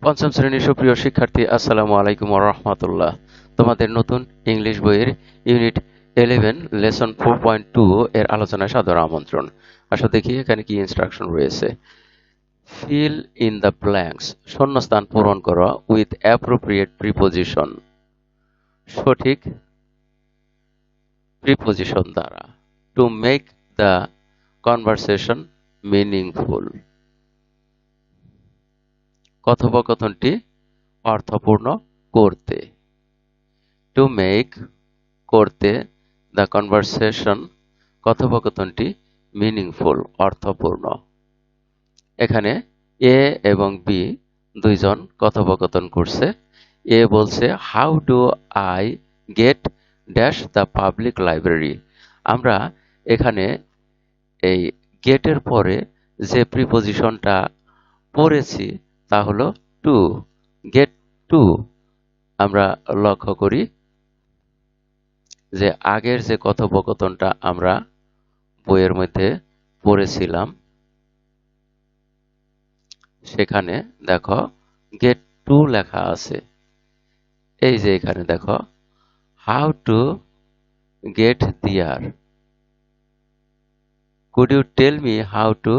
পঞ্চম শ্রেণীর সুপ্রিয় শিক্ষার্থী, আসসালামু আলাইকুম ওয়া রাহমাতুল্লাহ। তোমাদের নতুন ইংলিশ বইয়ের ইউনিট 11 লেসন 4.2 এর আলোচনায় সাদর আমন্ত্রণ। আসো দেখি এখানে কি ইনস্ট্রাকশন রয়েছে। ফিল ইন দ্য ব্ল্যাঙ্কস, শূন্যস্থান পূরণ করো উইথ অ্যাপ্রোপ্রিয়েট প্রিপোজিশন, সঠিক প্রিপোজিশন দ্বারা, to make the conversation meaningful, কথোপকথনটি অর্থপূর্ণ করতে। টু মেক, করতে, দ্য কনভারসেশন, কথোপকথনটি, মিনিংফুল, অর্থপূর্ণ। এখানে এ এবং বি দুইজন কথোপকথন করছে। এ বলছে, how do I get dash the public library. আমরা এখানে এই গেটের পরে যে প্রিপোজিশনটা পড়েছি তা হলো টু, গেট টু। আমরা লক্ষ্য করি যে আগের যে কথোপকথনটা আমরা বইয়ের মধ্যে পড়েছিলাম সেখানে দেখো গেট টু লেখা আছে। এই যে এখানে দেখো, how to get there, could you tell me how to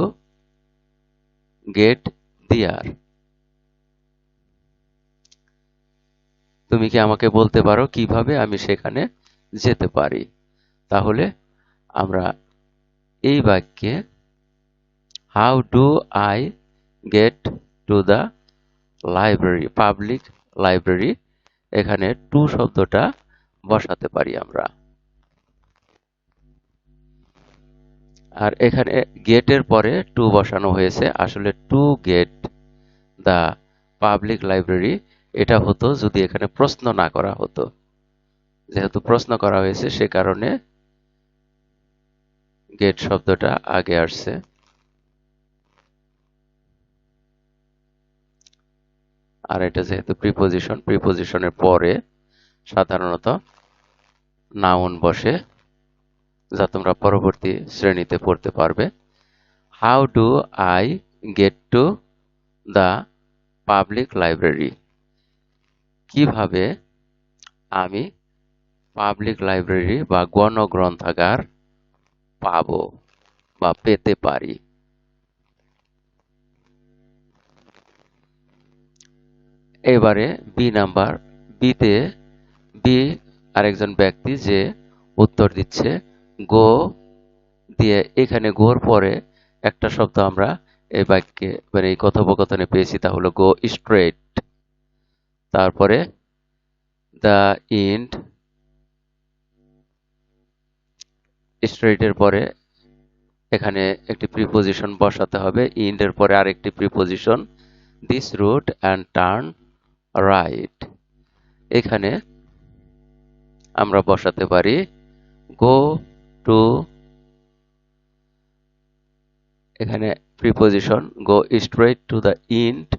get there. তুমি কি আমাকে বলতে পারো কিভাবে আমি সেখানে যেতে পারি? তাহলে আমরা এই বাক্যে how do I get to the library, public library, এখানে টু শব্দটা বসাতে পারি আমরা। আর এখানে গেটের পরে টু বসানো হয়েছে, আসলে to get the public library এটা হতো যদি এখানে প্রশ্ন না করা হতো। যেহেতু প্রশ্ন করা হয়েছে সে কারণে গেট শব্দটা আগে আসছে। আর এটা যেহেতু প্রিপোজিশন, প্রিপোজিশনের পরে সাধারণত নাউন বসে, যা তোমরা পরবর্তী শ্রেণীতে পড়তে পারবে। How do I get to the public library, কিভাবে আমি পাবলিক লাইব্রেরি বা গণগ্রন্থাগার পাবো বা পেতে পারি। এবারে বি নাম্বার, বিতে বি আরেকজন ব্যক্তি যে উত্তর দিচ্ছে গো দিয়ে, এখানে গোর পরে একটা শব্দ আমরা এই বাক্যে মানে এই কথোপকথনে পেয়েছি, তা হলো গো স্ট্রেট। তারপরে দ্য ইন্ড, স্ট্রেটের পরে এখানে একটি প্রিপোজিশন বসাতে হবে, ইন্ড এর পরে আরেকটি preposition, this route and turn right. এখানে আমরা বসাতে পারি গো টু, এখানে preposition go straight to the end,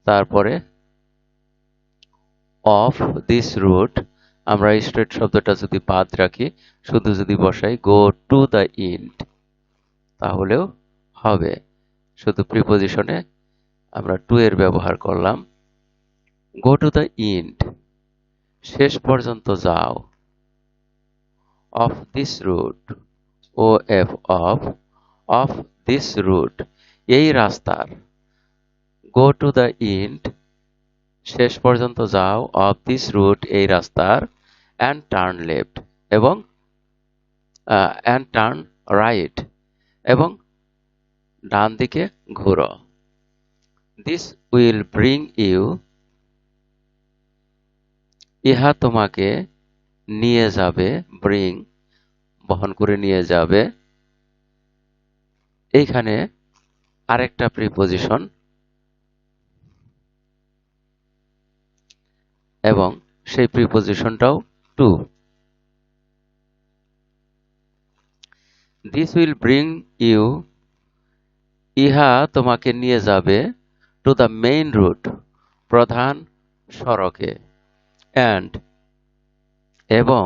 তারপরে অফ দিস রুট, আমরা স্ট্রেট শব্দটা যদি বাদ রাখি, শুধু যদি বসাই গো টু দ্য ইন্ড তাহলেও হবে। শুধু প্রিপোজিশনে আমরা টু এর ব্যবহার করলাম। গো টু দ্য ইন্ড, শেষ পর্যন্ত যাও। Of this route, O F of this route, এই রাস্তার। গো টু দ্য ইন্ড, শেষ পর্যন্ত যাও, অফ দিস রুট, এই রাস্তার, অ্যান্ড টার্ন লেফট, এবং অ্যান্ড টার্ন রাইট, এবং ডান দিকে ঘুরো। দিস উইল ব্রিং ইউ, ইহা তোমাকে নিয়ে যাবে, ব্রিং বহন করে নিয়ে যাবে। এইখানে আরেকটা প্রিপোজিশন এবং সেই প্রিপোজিশনটাও to. This will bring you, ইহা তোমাকে নিয়ে যাবে, টু দ্য মেইন রুট, প্রধান সড়কে, অ্যান্ড এবং,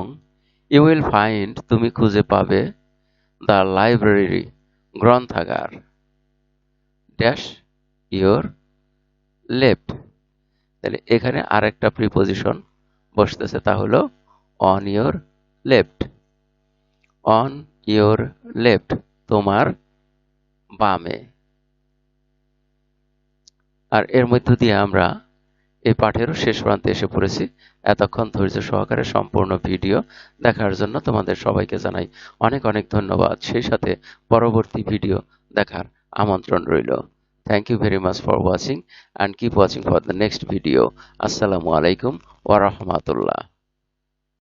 ইউ উইল ফাইন্ড, তুমি খুঁজে পাবে, দ্য লাইব্রেরি, গ্রন্থাগার, ড্যাশ ইয়োর লেফট। তাহলে এখানে আরেকটা প্রিপোজিশন বসতেছে, তা হলো on your left. On your left, তোমার বামে। আর এর মধ্য দিয়ে আমরা এই পাঠেরও শেষ প্রান্তে এসে পড়েছি। এতক্ষণ ধৈর্য সহকারে সম্পূর্ণ ভিডিও দেখার জন্য তোমাদের সবাইকে জানাই অনেক অনেক ধন্যবাদ। সেই সাথে পরবর্তী ভিডিও দেখার আমন্ত্রণ রইল। Thank you very much for watching and keep watching for the next video. আসসালামু আলাইকুম ওয়া রাহমাতুল্লাহ।